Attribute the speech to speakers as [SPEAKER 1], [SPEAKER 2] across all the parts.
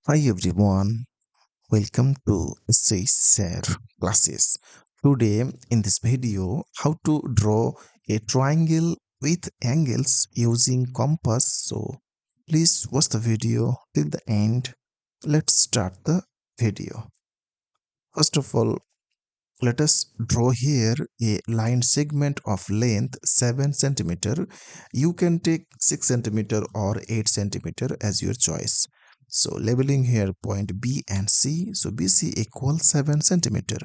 [SPEAKER 1] Hi everyone, welcome to share classes. Today in this video, how to draw a triangle with angles using compass. So please watch the video till the end. Let's start the video. First of all, let us draw here a line segment of length 7 centimeter. You can take 6 centimeter or 8 centimeter as your choice. So labeling here point B and C. So BC equals 7 centimeter.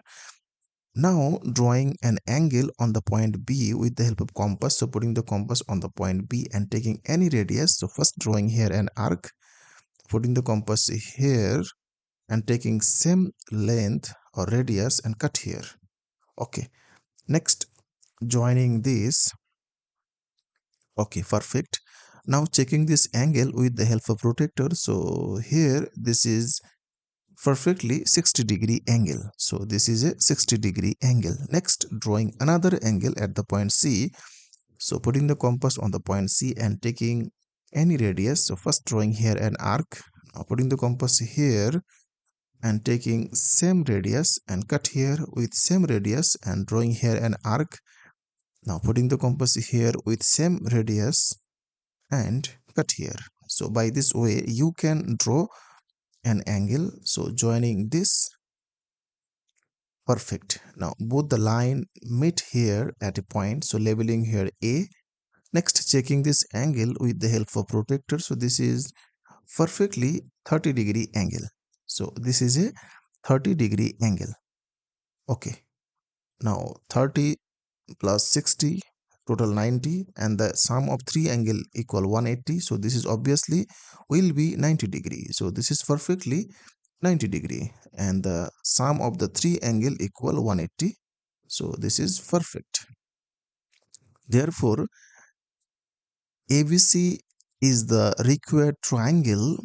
[SPEAKER 1] Now drawing an angle on the point B with the help of compass. So putting the compass on the point B and taking any radius. So first drawing here an arc, putting the compass here and taking same length or radius and cut here. Okay. Next, joining this. Okay, perfect. Now checking this angle with the help of protractor. So here this is perfectly 60-degree angle. So this is a 60-degree angle. Next, drawing another angle at the point C. So putting the compass on the point C and taking any radius. So first drawing here an arc. Now putting the compass here and taking same radius and cut here with same radius and drawing here an arc. Now putting the compass here with same radius and cut here. So by this way you can draw an angle. So joining this, perfect. Now both the line meet here at a point. So labeling here A. Next checking this angle with the help of protractor. So this is perfectly 30-degree angle. So this is a 30-degree angle. Okay. Now 30 plus 60 total 90 and the sum of three angle equal 180. So this is obviously will be 90-degree. So this is perfectly 90-degree and the sum of the three angle equal 180. So this is perfect. Therefore ABC is the required triangle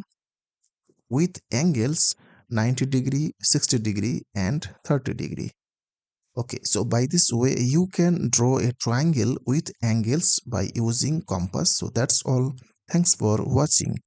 [SPEAKER 1] with angles 90-degree, 60-degree and 30-degree. Okay, so by this way you can draw a triangle with angles by using compass. So that's all. Thanks for watching.